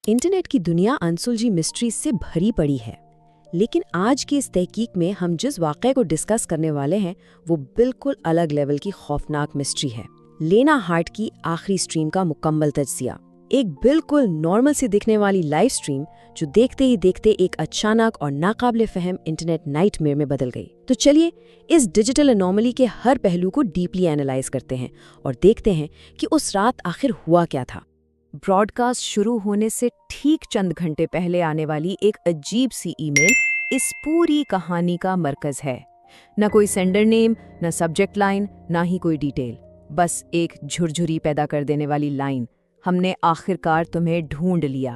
Internet की दुनिया अनसुलझी mystery से भरी पड़ी है, लेकिन आज की इस तहकीक में हम जिस वाक़े को डिस्कस करने वाले हैं वो बिल्कुल अलग लेवल की खौफनाक मिस्ट्री है। लेना हार्ट की आखिरी स्ट्रीम का मुकम्मल तज्जिया। एक बिल्कुल नॉर्मल सी दिखने वाली लाइव स्ट्रीम जो देखते ही देखते एक अचानक और नाकाबिले फहम इंटरनेट नाइटमेयर में बदल गई। तो चलिए इस डिजिटल एनोमली के हर पहलू को डीपली एनालाइज करते हैं और देखते हैं कि उस रात आखिर हुआ क्या था। ब्रॉडकास्ट शुरू होने से ठीक चंद घंटे पहले आने वाली एक अजीब सी ईमेल इस पूरी कहानी का मरकज है। न कोई सेंडर नेम, न सब्जेक्ट लाइन, ना ही कोई डिटेल, बस एक झुरझुरी पैदा कर देने वाली लाइन, हमने आखिरकार तुम्हें ढूंढ लिया।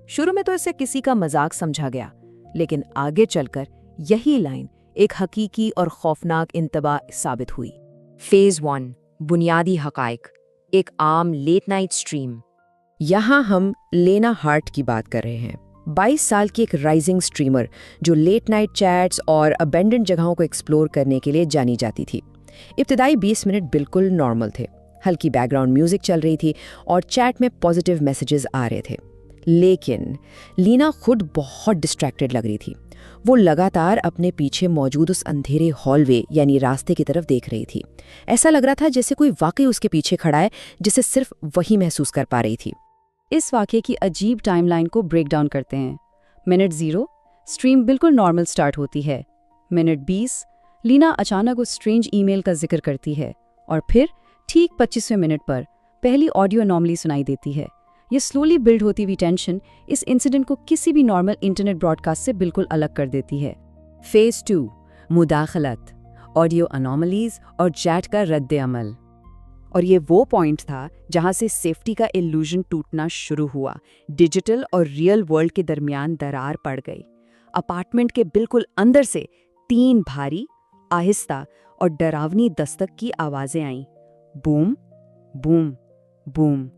शुरू में तो इसे किसी का मजाक समझा गया, लेकिन आगे चलकर यही लाइन एक हकीकी और खौफनाक इंतबा साबित हुई। फेज 1, बुनियादी हकाइक। एक आम लेट नाइट स्ट्रीम। यहाँ हम लेना हार्ट की बात कर रहे हैं। 22 साल की एक राइजिंग स्ट्रीमर जो लेट नाइट चैट्स और अबेंडेंड जगहों को एक्सप्लोर करने के लिए जानी जाती थी। इब्तिदाई 20 मिनट बिल्कुल नॉर्मल थे, हल्की बैकग्राउंड म्यूजिक चल रही थी और चैट में पॉजिटिव मैसेजेस आ रहे थे। लेकिन लीना खुद बहुत डिस्ट्रैक्टेड लग रही थी। वो लगातार अपने पीछे मौजूद उस अंधेरे हॉलवे यानी रास्ते की तरफ देख रही थी। ऐसा लग रहा था जैसे कोई वाकई उसके पीछे खड़ा है, जिसे सिर्फ वही महसूस कर पा रही थी। इस वाक़े की अजीब टाइमलाइन को ब्रेक डाउन करते हैं। मिनट 0, स्ट्रीम बिल्कुल नॉर्मल स्टार्ट होती है। मिनट 20, लीना अचानक उस स्ट्रेंज ईमेल का जिक्र करती है और फिर ठीक 25वें मिनट पर पहली ऑडियो एनोमली सुनाई देती है। ये स्लोली बिल्ड होती हुई टेंशन इस इंसिडेंट को किसी भी नॉर्मल इंटरनेट ब्रॉडकास्ट से बिल्कुल अलग कर देती है। फेज 2, मुदाखलत, ऑडियो अनोमलीज और चैट का रद्द-ए-अमल। और ये वो पॉइंट था जहां से सेफ्टी का इल्यूजन टूटना शुरू हुआ। डिजिटल और रियल वर्ल्ड के दरमियान दरार पड़ गई। अपार्टमेंट के बिल्कुल अंदर से 3 भारी, आहिस्ता और डरावनी दस्तक की आवाजें आईं। Boom, boom, boom.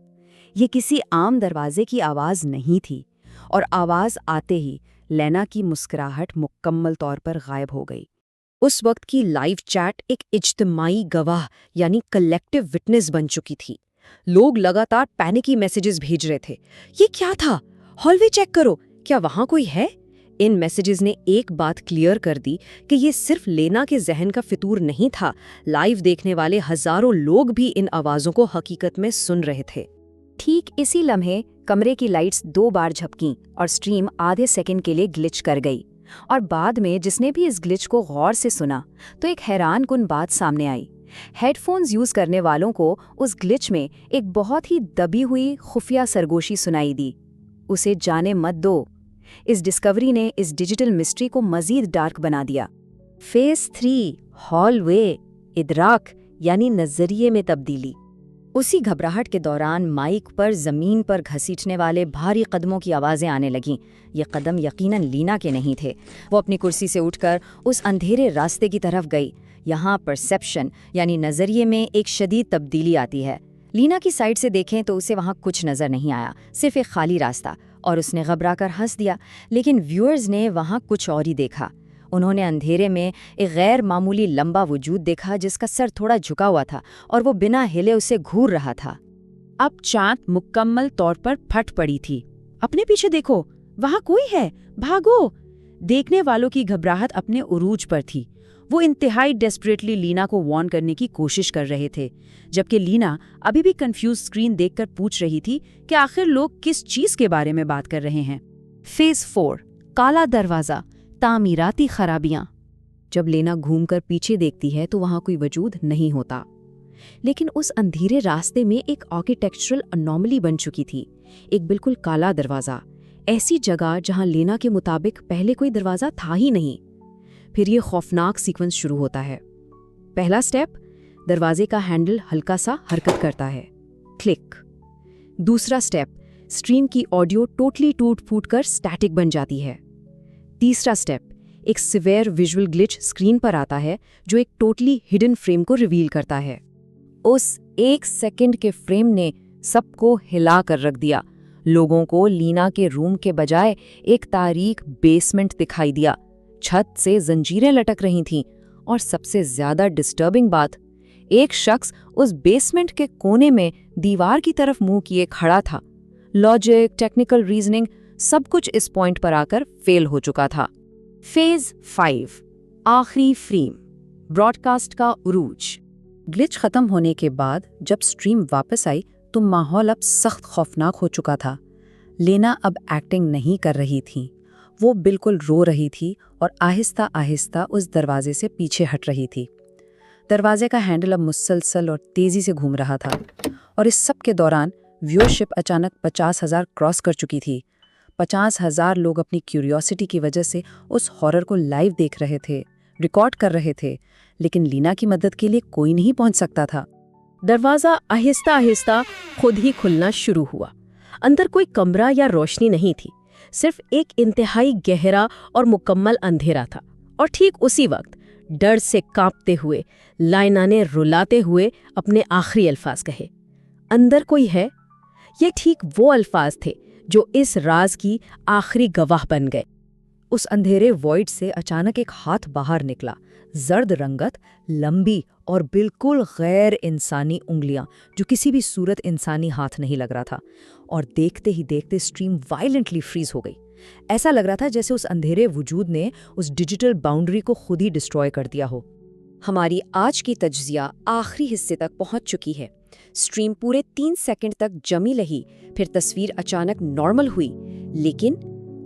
ये किसी आम दरवाजे की आवाज नहीं थी और आवाज आते ही लेना की मुस्कुराहट मुकम्मल तौर पर गायब हो गई। उस वक्त की लाइव चैट एक इज्तिमाई गवाह यानी कलेक्टिव विटनेस बन चुकी थी। लोग लगातार पैनिकी मैसेजेस भेज रहे थे। ये क्या था? हॉलवे चेक करो, क्या वहां कोई है? इन मैसेजेस ने एक बात क्लियर कर दी कि ये सिर्फ लेना के जहन का फितूर नहीं था। लाइव देखने वाले हजारों लोग भी इन आवाजों को हकीकत में सुन रहे थे। ठीक इसी लम्हे कमरे की लाइट्स 2 बार झपकीं और स्ट्रीम आधे सेकंड के लिए ग्लिच कर गई। और बाद में जिसने भी इस ग्लिच को गौर से सुना तो एक हैरानकुन बात सामने आई। हेडफोन्स यूज करने वालों को उस ग्लिच में एक बहुत ही दबी हुई खुफिया सरगोशी सुनाई दी। उसे जाने मत दो। इस डिस्कवरी ने इस डिजिटल मिस्ट्री को मजीद डार्क बना दिया। फेज 3, हॉलवे, इदराक यानी नजरिए में तब्दीली। उसी घबराहट के दौरान माइक पर जमीन पर घसीटने वाले भारी कदमों की आवाजें आने लगीं। ये कदम यकीनन लीना के नहीं थे। वो अपनी कुर्सी से उठकर उस अंधेरे रास्ते की तरफ गई। यहाँ परसेप्शन यानी नजरिए में एक शदीद तब्दीली आती है। लीना की साइड से देखें तो उसे वहाँ कुछ नजर नहीं आया, सिर्फ एक खाली रास्ता, और उसने घबराकर हंस दिया। लेकिन व्यूअर्स ने वहाँ कुछ और ही देखा। उन्होंने अंधेरे में एक गैर मामूली लंबा वजूद देखा जिसका सर थोड़ा झुका हुआ था और वो बिना हिले उसे घूर रहा था। अब चांद मुकम्मल तौर पर फट पड़ी थी। अपने पीछे देखो, वहां कोई है, भागो! देखने वालों की घबराहट अपने उरूज पर थी। वो इंतहाई डेस्परेटली लीना को वार्न करने की कोशिश कर रहे थे, जबकि लीना अभी भी कंफ्यूज स्क्रीन देखकर पूछ रही थी कि आखिर लोग किस चीज के बारे में बात कर रहे हैं। फेज 4, काला दरवाजा, तामीराती खराबियां। जब लेना घूमकर पीछे देखती है तो वहां कोई वजूद नहीं होता, लेकिन उस अंधेरे रास्ते में एक आर्किटेक्चरल अनोमली बन चुकी थी। एक बिल्कुल काला दरवाजा, ऐसी जगह जहां लेना के मुताबिक पहले कोई दरवाजा था ही नहीं। फिर ये खौफनाक सीक्वेंस शुरू होता है। पहला स्टेप, दरवाजे का हैंडल हल्का सा हरकत करता है, क्लिक। दूसरा स्टेप, स्ट्रीम की ऑडियो टोटली टूट फूट कर स्टैटिक बन जाती है। तीसरा स्टेप, एक सिवियर विजुअल ग्लिच स्क्रीन पर आता है जो एक टोटली हिडन फ्रेम को रिवील करता है। उस 1 सेकंड के फ्रेम ने सबको हिला कर रख दिया। लोगों को लीना के रूम के बजाय एक तारीक बेसमेंट दिखाई दिया। छत से जंजीरें लटक रही थीं और सबसे ज्यादा डिस्टर्बिंग बात, एक शख्स उस बेसमेंट के कोने में दीवार की तरफ मुंह किए खड़ा था। लॉजिक, टेक्निकल रीजनिंग, सब कुछ इस पॉइंट पर आकर फेल हो चुका था। फेज 5, आखिरी फ्रेम, ब्रॉडकास्ट का उरूज। ग्लिच खत्म होने के बाद जब स्ट्रीम वापस आई तो माहौल अब सख्त खौफनाक हो चुका था। लेना अब एक्टिंग नहीं कर रही थी, वो बिल्कुल रो रही थी और आहिस्ता आहिस्ता उस दरवाजे से पीछे हट रही थी। दरवाजे का हैंडल अब मुसलसल और तेजी से घूम रहा था और इस सब के दौरान व्यूअरशिप अचानक 50,000 क्रॉस कर चुकी थी। 50,000 लोग अपनी क्यूरियोसिटी की वजह से उस हॉरर को लाइव देख रहे थे, रिकॉर्ड कर रहे थे, लेकिन लीना की मदद के लिए कोई नहीं पहुंच सकता था। दरवाजा आहिस्ता आहिस्ता खुद ही खुलना शुरू हुआ। अंदर कोई कमरा या रोशनी नहीं थी, सिर्फ एक इंतहाई गहरा और मुकम्मल अंधेरा था। और ठीक उसी वक्त डर से कांपते हुए लाइना ने रुलाते हुए अपने आखिरी अल्फाज कहे, अंदर कोई है। ये ठीक वो अल्फाज थे जो इस राज की आखिरी गवाह बन गए। उस अंधेरे वॉइड से अचानक एक हाथ बाहर निकला, जर्द रंगत, लंबी और बिल्कुल गैर इंसानी उंगलियां, जो किसी भी सूरत इंसानी हाथ नहीं लग रहा था। और देखते ही देखते स्ट्रीम वायलेंटली फ्रीज हो गई। ऐसा लग रहा था जैसे उस अंधेरे वजूद ने उस डिजिटल बाउंड्री को खुद ही डिस्ट्रॉय कर दिया हो। हमारी आज की तज्जिया आखिरी हिस्से तक पहुंच चुकी है। स्ट्रीम पूरे 3 सेकंड तक जमी रही, फिर तस्वीर अचानक नॉर्मल हुई, लेकिन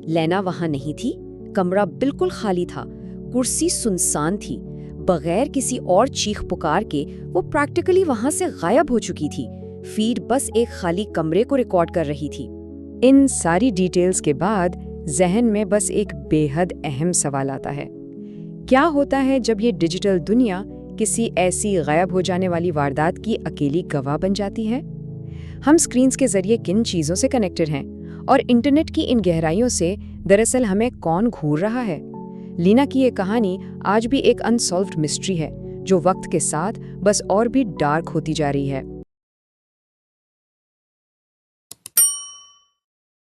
लेना वहां नहीं थी। कमरा बिल्कुल खाली था, कुर्सी सुनसान थी। बगैर किसी और चीख पुकार के वो प्रैक्टिकली वहां से गायब हो चुकी थी। फीड बस एक खाली कमरे को रिकॉर्ड कर रही थी। इन सारी डिटेल्स के बाद जहन में बस एक बेहद अहम सवाल आता है, क्या होता है जब ये डिजिटल दुनिया किसी ऐसी गायब हो जाने वाली वारदात की अकेली गवाह बन जाती है? हम स्क्रीन्स के जरिए किन चीज़ों से कनेक्टेड हैं और इंटरनेट की इन गहराइयों से दरअसल हमें कौन घूर रहा है? लीना की ये कहानी आज भी एक अनसॉल्व्ड मिस्ट्री है, जो वक्त के साथ बस और भी डार्क होती जा रही है।